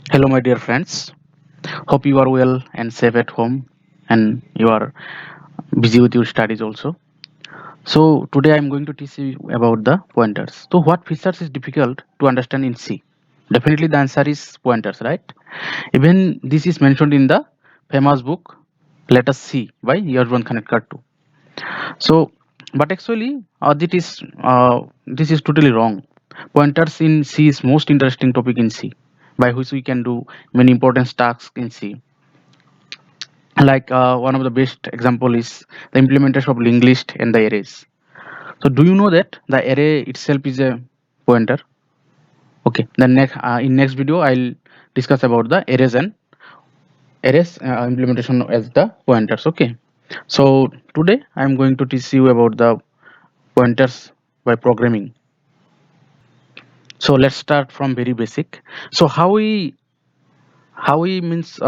Hello, my dear friends. Hope you are well and safe at home and you are busy with your studies also. So, today I am going to teach you about the pointers. So, what features is difficult to understand in C? Definitely, the answer is pointers, right? Even this is mentioned in the famous book Let Us See by Yervan Khanetkartu. So, but actually, this is totally wrong. Pointers in C is most interesting topic in C, by which we can do many important tasks in C. Like one of the best example is the implementation of linked list and the arrays. So, do you know that the array itself is a pointer? Okay. The next in next video, I'll discuss about the arrays and arrays implementation as the pointers. Okay. So today I'm going to teach you about the pointers by programming. So let's start from very basic. So how we means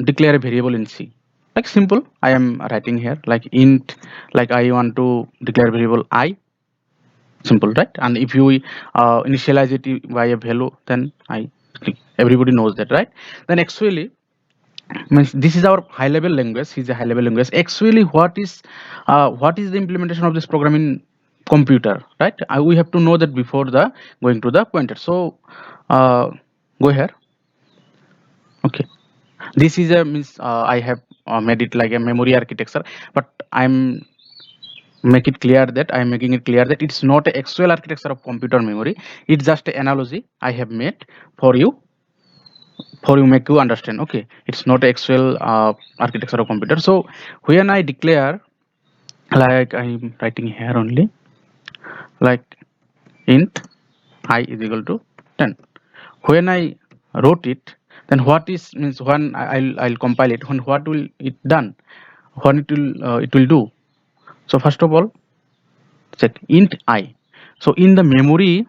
declare a variable in C. Like simple, I am writing here like int, like I want to declare variable I. Simple, right? And if you initialize it by a value, then I click. Everybody knows that, right? Then actually means this is our high level language. Is a high level language. Actually, what is the implementation of this program in computer, right? We have to know that before the going to the pointer. So uh, go here. Okay, this is a means I have made it like a memory architecture, but I'm making it clear that it's not a actual architecture of computer memory. It's just an analogy I have made for you, make you understand. Okay, it's not actual architecture of computer. So when I declare, like I'm writing here only, like int I is equal to 10. When I wrote it, then what is means when I'll compile it, when what will it done, when it will do. So first of all, check int I. So in the memory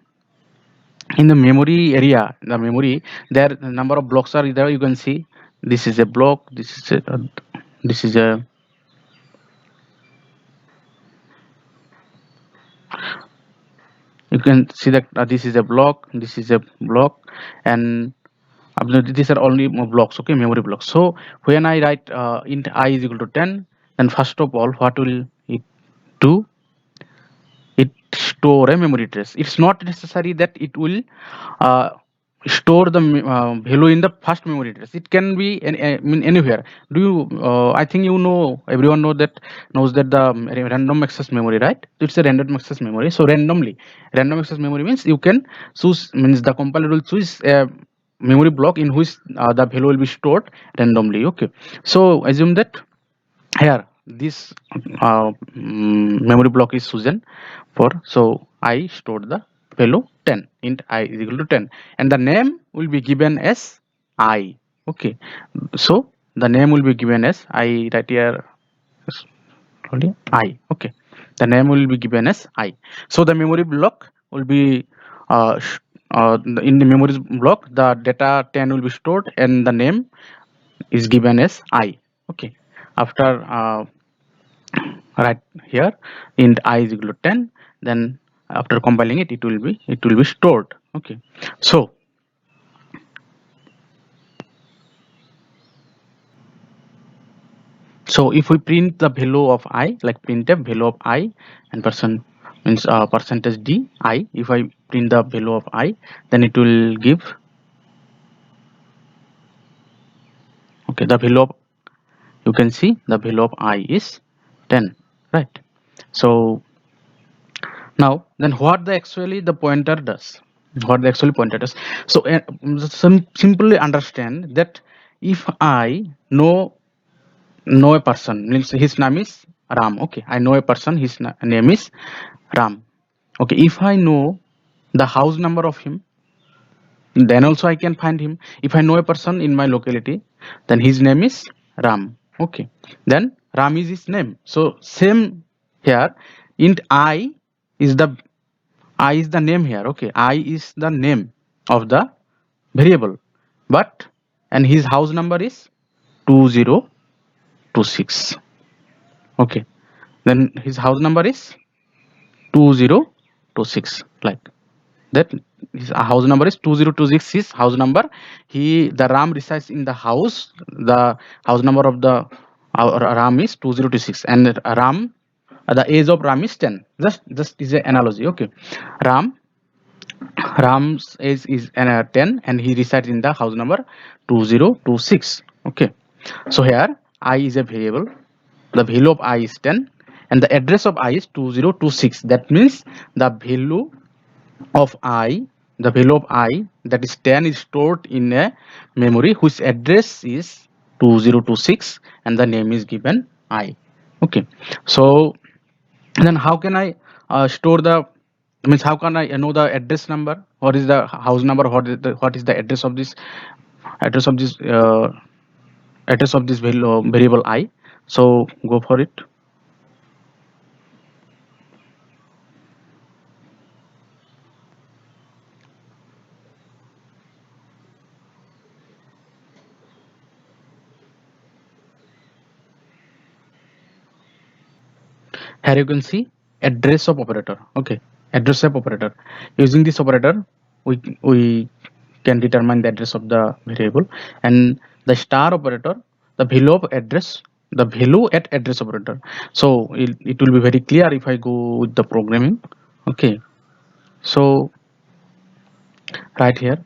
area, the memory, there the number of blocks are there. You can see this is a block, this is a you can see that this is a block, this is a block, and these are only more blocks. Okay, memory blocks. So when I write int I is equal to 10, then first of all what will it do? It store a memory trace. It's not necessary that it will uh, store the value in the first memory trace. It can be mean anywhere. Do you I think you know, everyone knows that the random access memory, right? So it's a random access memory. So random access memory means you can choose, means the compiler will choose a memory block in which the value will be stored randomly. Okay, so assume that here this memory block is chosen for. So I stored the value 10, int I is equal to 10, and the name will be given as I. Okay, so the name will be given as I. Write here only I. Okay, the name will be given as I. So the memory block will be in the memory block the data 10 will be stored and the name is given as I. Okay, after right here int I is equal to 10, then after compiling it, it will be stored. Okay, so if we print the value of I, like printf value of I, and means percentage d I, if I print the value of I, then it will give, okay, the value of, you can see the value of I is 10, right? So now then what the actually the pointer does, so simply understand that if I know a person, means his name is Ram. Okay, I know a person, his name is Ram. Okay, if I know the house number of him, then also I can find him. If I know a person in my locality, then his name is Ram. Okay, then Ram is his name. So same here, int is the I is the name here. Okay, I is the name of the variable, but and his house number is 2026. Okay, then his house number is 2026, like that his house number is 2026, his house number. The Ram resides in the house. The house number of the Ram is 2026, and Ram, the age of Ram is 10. Just is an analogy. Okay, ram Ram's age is 10, and he resides in the house number 2026. Okay, so here I is a variable. The value of I is 10, and the address of I is 2026. That means the value of I, the value of I, that is 10, is stored in a memory whose address is 2026, and the name is given I. Okay, so then how can I store the, means how can I know the address number? What is the house number? What is the address of this address of this variable I? So go for it. Here you can see address of operator. Okay, address of operator. Using this operator, we can determine the address of the variable. And the star operator, the value of address, the value at address operator. So it will be very clear if I go with the programming. Okay, so right here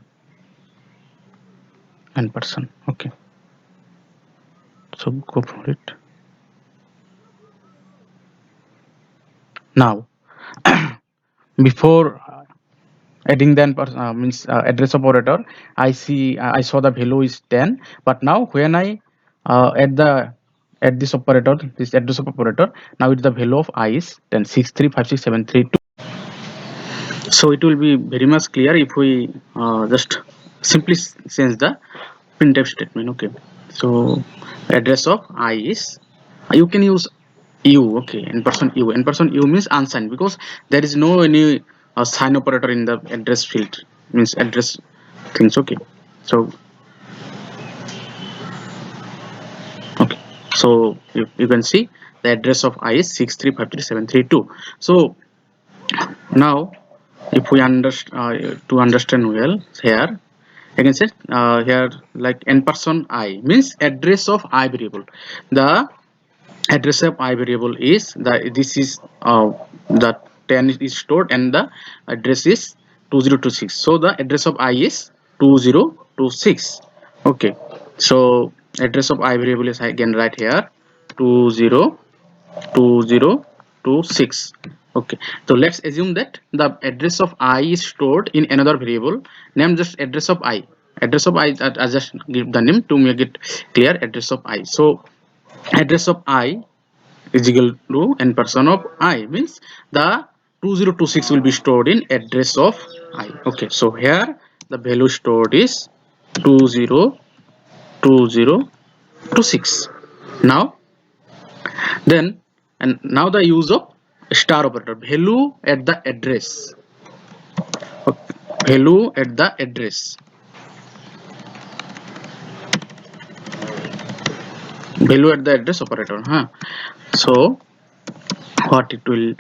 and person. Okay, so go for it. Now before adding then means address of operator, I saw the value is 10, but now when I add this operator, this address of operator, now it's the value of I is 10, 6356732. So it will be very much clear if we just simply change the printf statement. Okay, so address of I is, you can use u. Okay, n person u means unsigned, because there is no any sign operator in the address field, means address things. Okay, so okay, so you can see the address of I is 6353732. So now if we understand, to understand well, here you can say here like n person I means address of I variable. The address of I variable is the, this is the 10 is stored, and the address is 2026. So the address of I is 2026. Okay, so address of I variable is again right here 2026. Okay, so let's assume that the address of I is stored in another variable named just address of I. Address of I, I just give the name to make it clear. Address of I. So address of I is equal to n person of I, means the 2026 will be stored in address of I. Okay, so here the value stored is 2026. Now then, and now the use of star operator, value at the address. Okay, value at the address, value at the address operator. So what it will,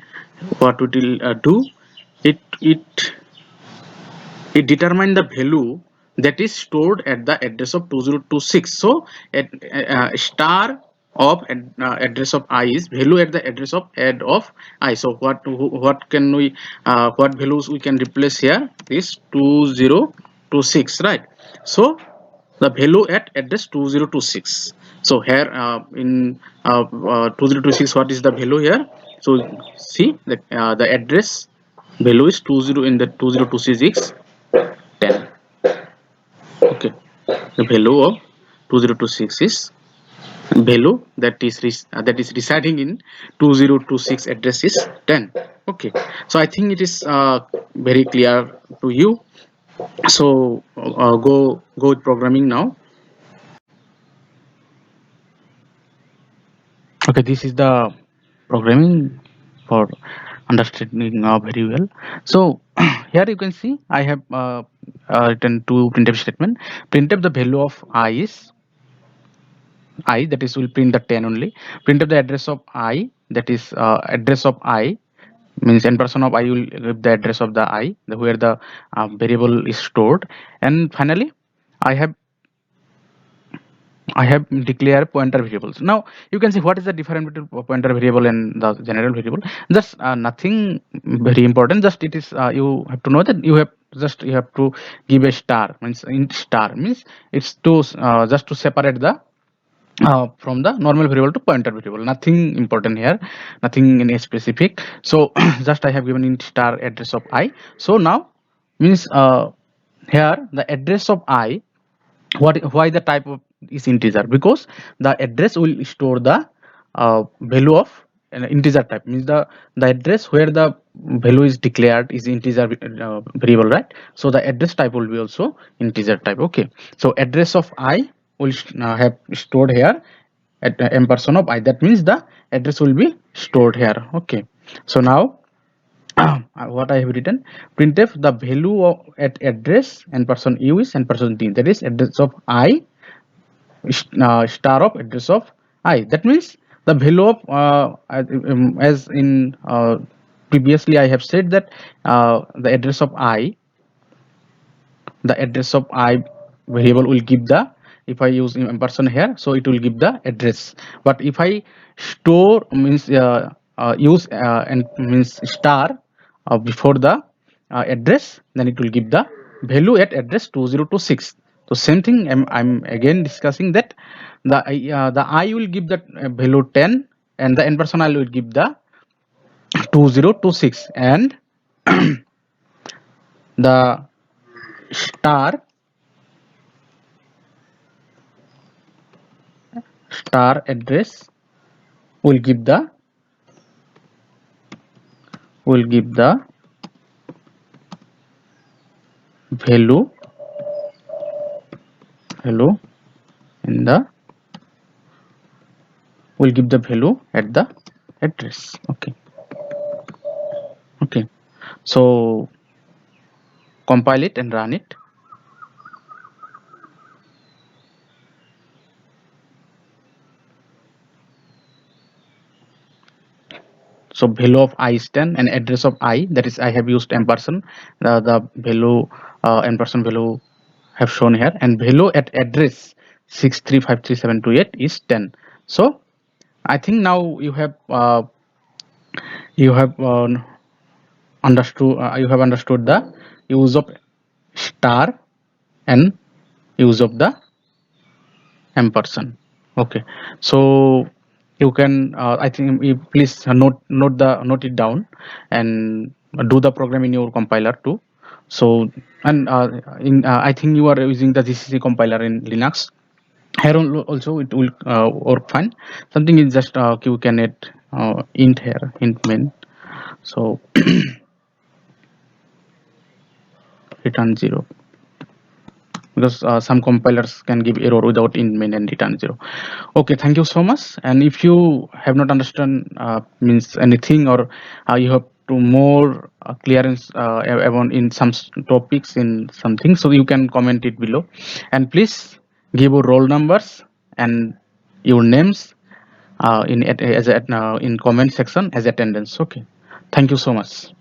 do, it determine the value that is stored at the address of 2026. So at star of address of I is value at the address of add of I. So what can we what values we can replace here is 2026, right? So the value at address 2026. So here in 2026, what is the value here? So see that the address value is 20 in the 2026 10. Okay, the value of 2026 is value that is residing in 2026 address is 10. Okay, so I think it is very clear to you. So go with programming now. Okay, this is the programming for understanding very well. So here you can see I have written two printf statement. Printf the value of I is I, that is will print the 10 only. Printf the address of I, that is address of I, means n person of I will give the address of the I, where the variable is stored. And finally, I have declared pointer variables. Now you can see what is the difference between pointer variable and the general variable. Just nothing very important. Just it is you have to know that you have to give a star, means int star means it's to just to separate the from the normal variable to pointer variable. Nothing important here, nothing in a specific. So just I have given int star address of I. So now means here the address of I, why the type of is integer, because the address will store the value of an integer type, means the address where the value is declared is integer variable, right? So the address type will be also integer type. Okay, so address of I will have stored here at m person of I, that means the address will be stored here. Okay, so now what I have written, printf the value of at address and person u is and person d, that is address of I star of address of I. That means the value of as in previously I have said that the address of I, the address of I variable will give the, if I use person here, so it will give the address. But if I store means use and means star before the address, then it will give the value at address 2026. So same thing, I'm again discussing that the I will give the value 10 and the n person I will give the 2026, and the star address will give the value value in the will give the value at the address. Okay, okay, so compile it and run it. So value of I is 10 and address of I, that is I have used ampersand, the value ampersand value have shown here, and value at address 6353728 is 10. So I think now you have understood the use of star and use of the ampersand. Okay, so you can I think you please note it down and do the program in your compiler too. So and in I think you are using the GCC compiler in Linux. Here also it will work fine. Something is just you can add int here, int main. So return 0, because some compilers can give error without int main and return 0. Okay, thank you so much. And if you have not understand means anything, or you have to more clearance about in some topics in something, so you can comment it below, and please give your roll numbers and your names in comment section as attendance. Okay, thank you so much.